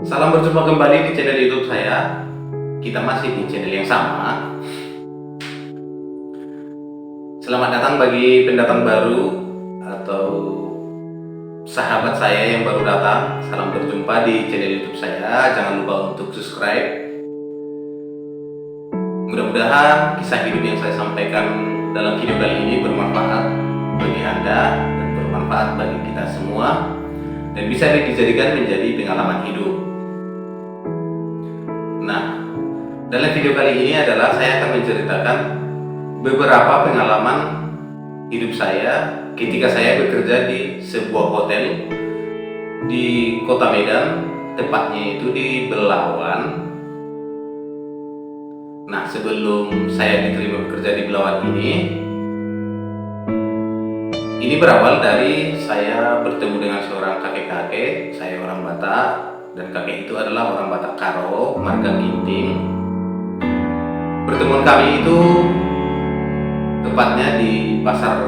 Salam berjumpa kembali di channel YouTube saya. Kita masih di channel yang sama. Selamat datang bagi pendatang baru atau sahabat saya yang baru datang. Salam berjumpa di channel YouTube saya. Jangan lupa untuk subscribe. Mudah-mudahan kisah hidup yang saya sampaikan dalam video kali ini bermanfaat bagi Anda dan bermanfaat bagi kita semua, dan bisa dijadikan menjadi pengalaman hidup. Nah, dalam video kali ini adalah saya akan menceritakan beberapa pengalaman hidup saya ketika saya bekerja di sebuah hotel di Kota Medan, tepatnya itu di Belawan. Nah, sebelum saya diterima bekerja di Belawan ini berawal dari saya bertemu dengan seorang kakek-kakek. Saya orang Batak, dan kakek itu adalah orang Batak Karo, marga Ginting. Pertemuan kami itu tepatnya di Pasar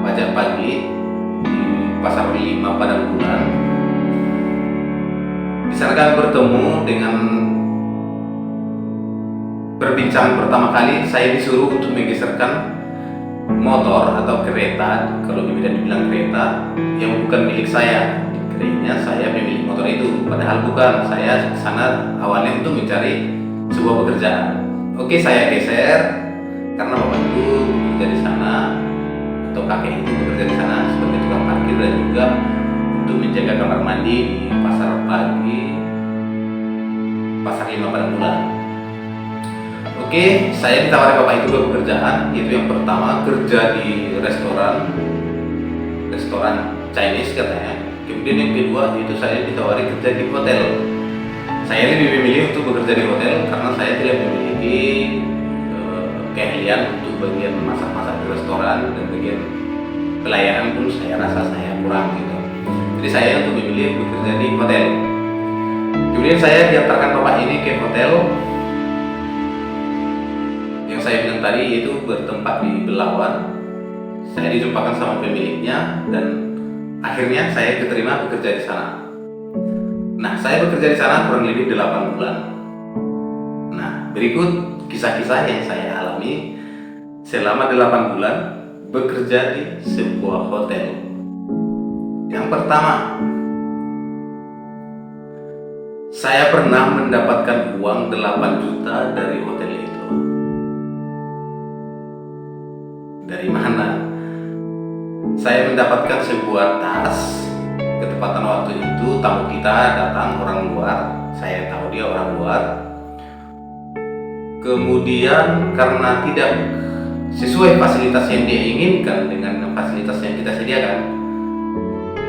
Pajak Pagi, di Pasar 5 Padang Bulan. Di sana kami bertemu dengan perbincangan pertama kali. Saya disuruh untuk menggeserkan motor atau kereta, kalau di Medan dibilang kereta, yang bukan milik saya. Kayaknya saya pemilik motor itu, padahal bukan. Saya ke sana awalnya untuk mencari sebuah pekerjaan. Oke, saya geser karena bapak itu bekerja di sana, atau kakek itu bekerja di sana sebagai tukang parkir dan juga untuk menjaga kamar mandi di Pasar Pagi, Pasar 5 Padang Bulan. Oke, saya ditawari bapak itu ke pekerjaan. Itu yang pertama, kerja di restoran Chinese katanya. Kemudian yang kedua itu saya ditawari kerja di hotel. Saya lebih memilih untuk bekerja di hotel karena saya tidak memiliki keahlian untuk bagian masak-masak di restoran, dan bagian pelayanan pun saya rasa saya kurang gitu. Jadi saya untuk memilih bekerja di hotel. Kemudian saya diantarkan bapak ini ke hotel yang saya bilang tadi, yaitu bertempat di Belawan. Saya dijumpakan sama pemiliknya dan akhirnya saya diterima bekerja di sana. Nah, saya bekerja di sana kurang lebih 8 bulan. Nah, berikut kisah-kisah yang saya alami selama 8 bulan bekerja di sebuah hotel. Yang pertama, saya pernah mendapatkan uang 8 juta dari hotel itu. Dari mana? Saya mendapatkan sebuah tas. Ketepatan waktu itu tamu kita datang orang luar. Saya tahu dia orang luar. Kemudian karena tidak sesuai fasilitas yang dia inginkan dengan fasilitas yang kita sediakan,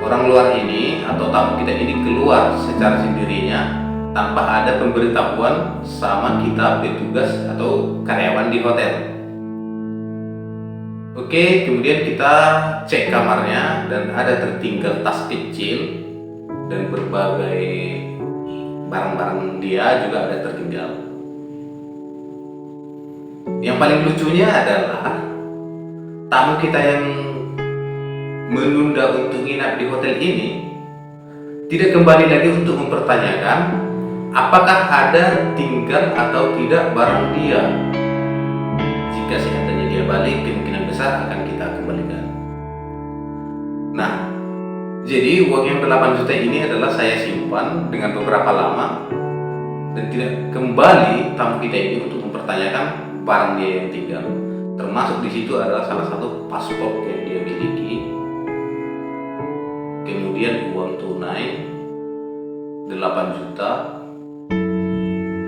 orang luar ini atau tamu kita ini keluar secara sendirinya tanpa ada pemberitahuan sama kita petugas atau karyawan di hotel. Oke, kemudian kita cek kamarnya dan ada tertinggal tas kecil dan berbagai barang-barang dia juga ada tertinggal. Yang paling lucunya adalah tamu kita yang menunda untuk nginap di hotel ini tidak kembali lagi untuk mempertanyakan apakah ada tinggal atau tidak barang dia. Jika seandainya dia balik, kemungkinan besar akan kita kembalikan. Nah, jadi uang yang 8 juta ini adalah saya simpan dengan beberapa lama, dan tidak kembali tamu kita ini untuk mempertanyakan barang dia yang tinggal. Termasuk di situ adalah salah satu paspor yang dia miliki, kemudian uang tunai 8 juta,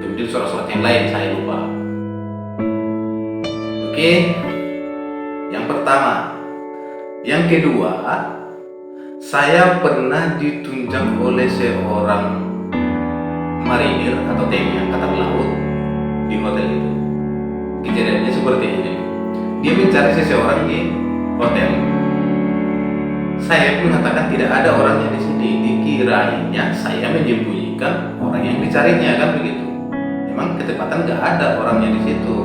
kemudian surat-surat yang lain saya lupa. Oke, yang pertama. Yang kedua, saya pernah ditunjang oleh seorang marinir atau TNI Angkatan Laut di hotel itu. Kejadiannya seperti ini. Dia mencari seseorang di hotel. Saya mengatakan tidak ada orangnya di sini. Dikiranya saya menyembunyikan orang yang dicarinya, kan begitu. Memang ketepatan nggak ada orangnya di situ.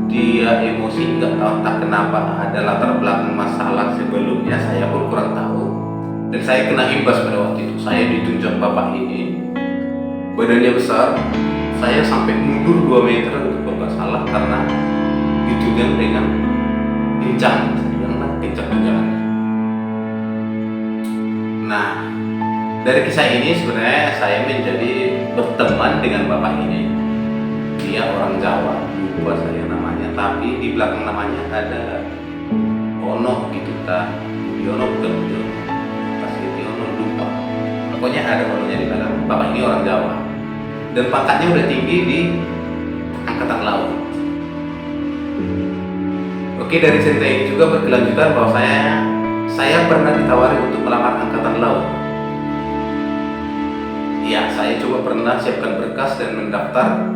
Dia emosi, nggak tahu entah kenapa, ada latar belakang masalah sebelumnya, saya pun kurang tahu. Dan saya kena imbas pada waktu itu. Saya ditunjuk bapak ini, badannya besar, saya sampai mundur 2 meter untuk kalau nggak salah karena ditunjuk dengan kencang, kencang jalannya. Nah, dari kisah ini sebenarnya saya menjadi berteman dengan bapak ini. Dia orang Jawa, lupa saya namanya, tapi di belakang namanya ada Ono gitu kan. Budiono bukan Budiono, pasti Ono lupa. Pokoknya ada Ononya di belakang. Bapak ini orang Jawa dan pangkatnya udah tinggi di Angkatan Laut. Oke, dari cerita ini juga berkelanjutan bahwa saya pernah ditawari untuk melamar Angkatan Laut. Ya, saya coba pernah siapkan berkas dan mendaftarkan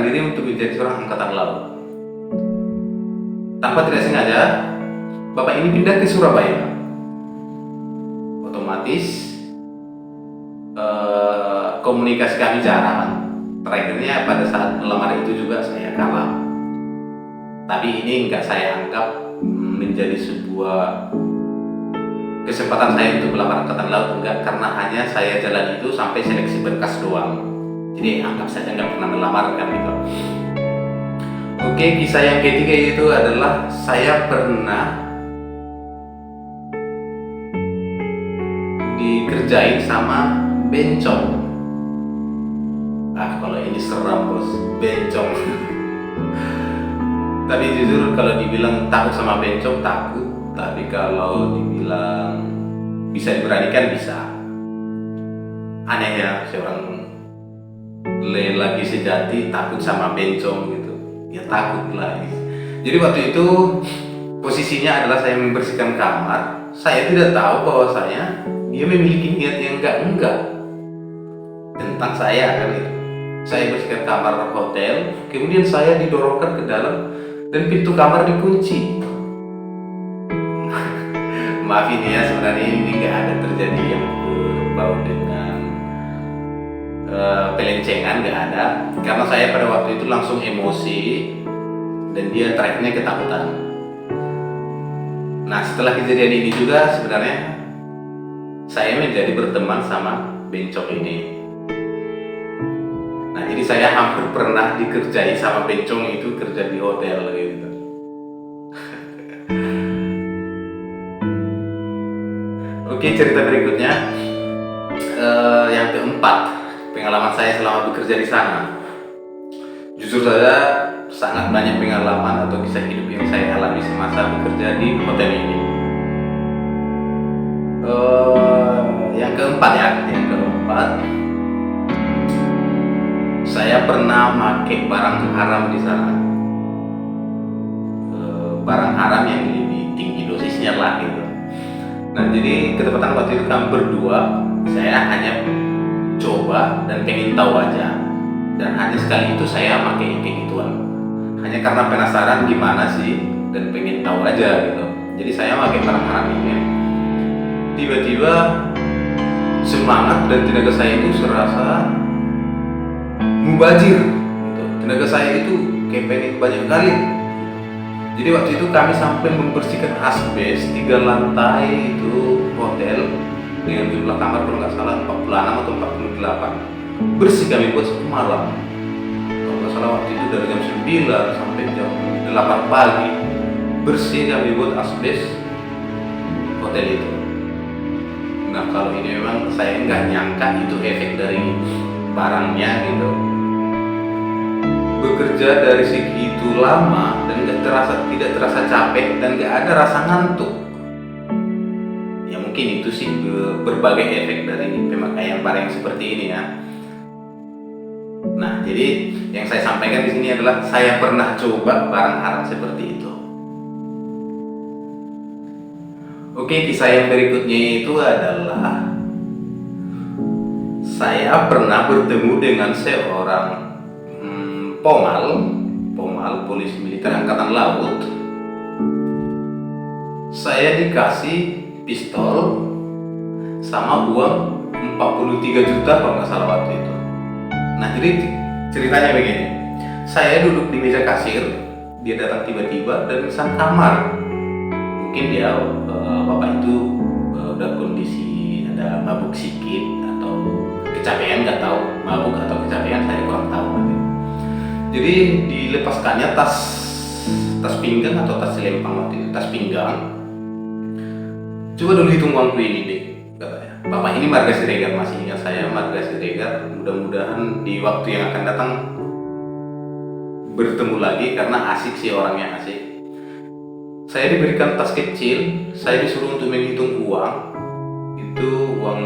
diri untuk menjadi seorang Angkatan Laut. Tanpa tidak sengaja, bapak ini pindah ke Surabaya. Otomatis komunikasi kami jarang. Terakhirnya pada saat melamar itu juga saya kalah. Tapi ini nggak saya anggap menjadi sebuah kesempatan saya untuk melamar Angkatan Laut, enggak, karena hanya saya jalan itu sampai seleksi berkas doang. Jadi anggap saja nggak pernah melamar kan gitu. Oke, kisah yang ketiga itu adalah saya pernah dikerjain sama bencong. Kalau ini seram bos, bencong. Tapi jujur kalau dibilang takut sama bencong, takut. Tapi kalau dibilang bisa diberanikan, bisa. Aneh ya, seorang lelaki sejati takut sama bencong gitu. Ya takut lah. Jadi waktu itu posisinya adalah saya membersihkan kamar. Saya tidak tahu bahwasanya dia memiliki niat yang enggak tentang saya kan gitu. Saya bersihkan kamar hotel, kemudian saya didorongkan ke dalam dan pintu kamar dikunci. Maaf ini ya, sebenarnya ini nggak ada terjadi yang berbau dengan pelencengan, nggak ada. Karena saya pada waktu itu langsung emosi dan dia terakhirnya ketakutan. Nah, setelah kejadian ini juga sebenarnya saya menjadi berteman sama bencong ini. Nah, jadi saya hampir pernah dikerjai sama bencong itu, kerja di hotel gitu. Oke, cerita berikutnya yang keempat, pengalaman saya selama bekerja di sana. Jujur saja sangat banyak pengalaman atau kisah hidup yang saya alami semasa bekerja di hotel ini. Yang keempat, saya pernah pakai barang haram di sana. Barang haram yang lebih tinggi dosisnya lah gitu. Nah, jadi ketepatan waktu itu kami berdua, saya hanya coba dan pengen tahu aja. Dan hanya sekali itu saya pakai kayak gituan. Hanya karena penasaran gimana sih dan pengen tahu aja gitu. Jadi saya pakai barang haram ini. Tiba-tiba semangat dan tenaga saya itu serasa mubazir gitu. Tenaga saya itu kayak pengen banyak kali. Jadi waktu itu kami sampai membersihkan asbes 3 lantai itu hotel dengan jumlah kamar kalau nggak salah 46 atau 48. Bersih kami buat 1 malam. Kalau nggak salah waktu itu dari jam 9 sampai jam 8 pagi. Bersih kami buat asbes hotel itu. Nah, kalau ini memang saya nggak nyangka itu efek dari barangnya gitu. Bekerja dari segitu lama dan tidak terasa capek dan nggak ada rasa ngantuk. Ya mungkin itu sih berbagai efek dari pemakaian barang seperti ini ya. Nah, jadi yang saya sampaikan di sini adalah saya pernah coba barang haram seperti itu. Oke, kisah yang berikutnya itu adalah saya pernah bertemu dengan seorang Pomal, polisi militer Angkatan Laut. Saya dikasih pistol sama uang 43 juta kalau nggak salah waktu itu. Nah, jadi ceritanya begini. Saya duduk di meja kasir, dia datang tiba-tiba dan pesan kamar. mungkin dia bapak itu udah kondisi ada mabuk sikit atau kecapean, nggak tahu mabuk atau kecapean, saya kurang tahu. Jadi dilepaskannya tas pinggang atau tas selempang waktu itu, tas pinggang. Coba dulu hitung uangku ini deh, katanya. Bapak ini Marga Siregar, masih ingat saya Marga Siregar. Mudah-mudahan di waktu yang akan datang bertemu lagi karena asik sih orangnya, asik. Saya diberikan tas kecil, saya disuruh untuk menghitung uang. Itu uang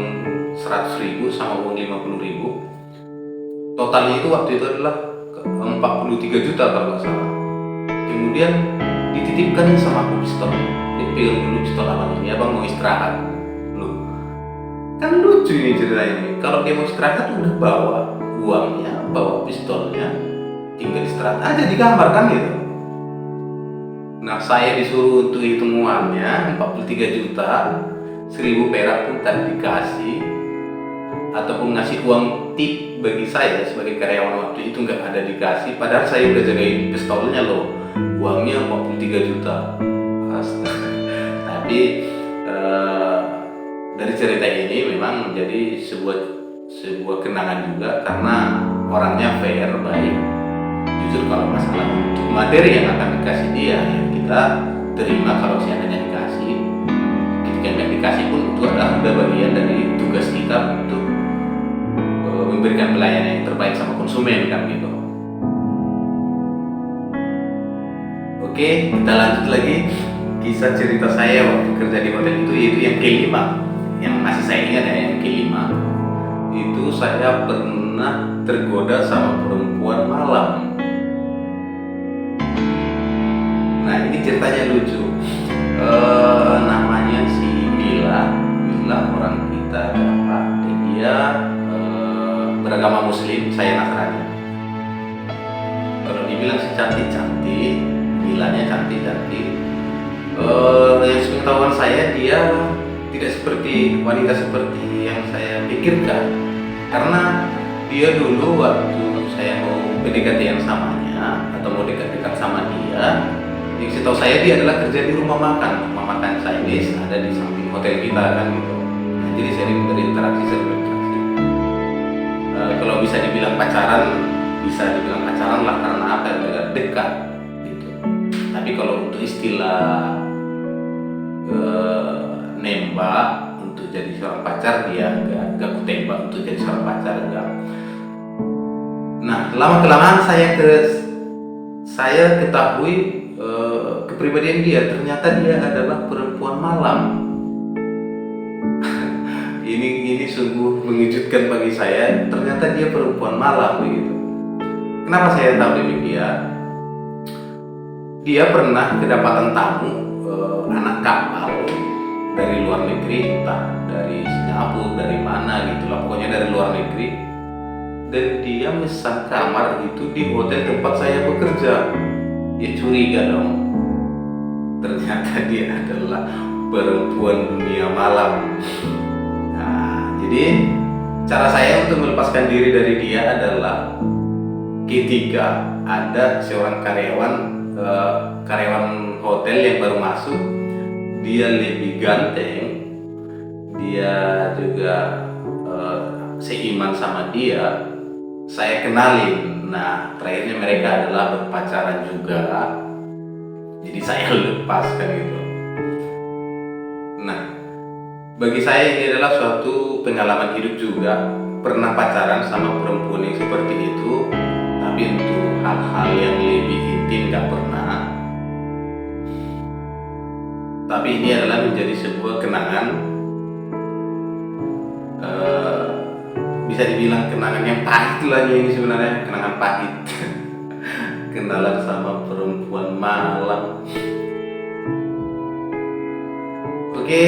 100.000 sama uang 50.000. Totalnya itu waktu itu adalah 43 juta kalau nggak salah. Kemudian dititipkan sama aku pistol. Dia pegang dulu pistol abang ini, abang mau istirahat. Loh, kan lucu ini ceritanya ini. Kalau dia mau istirahat udah bawa uangnya, bawa pistolnya, tinggal istirahat aja di kamar kan gitu. Nah, saya disuruh untuk hitung uangnya 43 juta, 1.000 perak pun tak dikasih, ataupun ngasih uang tip bagi saya sebagai karyawan waktu itu nggak ada dikasih. Padahal saya udah jagain pistolnya loh, uangnya 43 juta. Tapi dari cerita ini memang menjadi sebuah kenangan juga karena orangnya fair, baik. Jujur kalau masalah untuk materi yang akan dikasih dia, ya kita terima kalau seandainya dikasih. Ketika nggak dikasih pun itu adalah udah bagian dari tugas kita untuk memberikan pelayanan yang terbaik sama konsumen kan gitu. Oke, kita lanjut lagi kisah cerita saya waktu kerja di hotel itu, yaitu yang kelima, yang masih saya ingat ya, yang kelima itu saya pernah tergoda sama perempuan malam. Nah, ini ceritanya lucu. Namanya si Mila orang kita dapat, dia beragama Muslim, saya Nasrani. Kalau dibilang sih cantik, Milanya cantik. Yang sepengetahuan saya dia tidak seperti wanita seperti yang saya pikirkan, karena dia dulu waktu saya mau PDKT samanya atau mau dekat-dekat sama dia, yang setahu saya dia adalah kerja di rumah makan Chinese, ada di samping hotel kita kan gitu. Nah, jadi sering berinteraksi. Kalau bisa dibilang pacaran lah, karena apa? Dekat gitu. Tapi kalau untuk istilah nembak untuk jadi seorang pacar, dia enggak kutembak untuk jadi seorang pacar, enggak. Nah, lama-kelamaan saya ketahui kepribadian dia, ternyata dia adalah perempuan malam. ini sungguh mengejutkan bagi saya, ternyata dia perempuan malam begitu. Kenapa saya tahu demikian? Dia pernah kedapatan tamu anak kapal dari luar negeri, entah dari Singapura, dari mana gitu lah, pokoknya dari luar negeri. Dan dia mesan kamar itu di hotel tempat saya bekerja. Ya curiga dong. Ternyata dia adalah perempuan dunia malam. Nah, jadi cara saya untuk melepaskan diri dari dia adalah ketika ada seorang karyawan hotel yang baru masuk, dia lebih ganteng, dia juga seiman sama dia, saya kenalin. Nah, terakhirnya mereka adalah berpacaran juga, jadi saya lepaskan gitu. Nah, bagi saya ini adalah suatu pengalaman hidup juga, pernah pacaran sama perempuan yang seperti itu, tapi untuk hal-hal yang lebih intim gak pernah. Tapi ini adalah menjadi sebuah kenangan, bisa dibilang kenangan yang pahit lagi ini sebenarnya, kenangan pahit. Kenalan sama perempuan malam. Oke,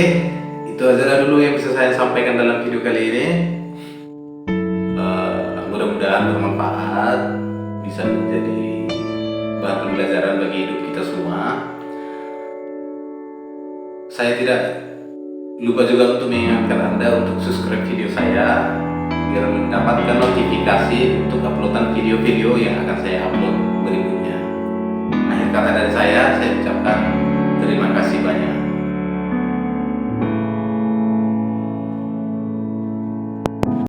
itu aja dulu yang bisa saya sampaikan dalam video kali ini. Mudah-mudahan bermanfaat, bisa menjadi bahan pembelajaran bagi hidup kita semua. Saya tidak lupa juga untuk mengingatkan Anda untuk subscribe video saya biar mendapatkan notifikasi untuk uploadan video-video yang akan saya upload berikutnya. Akhir kata dari saya ucapkan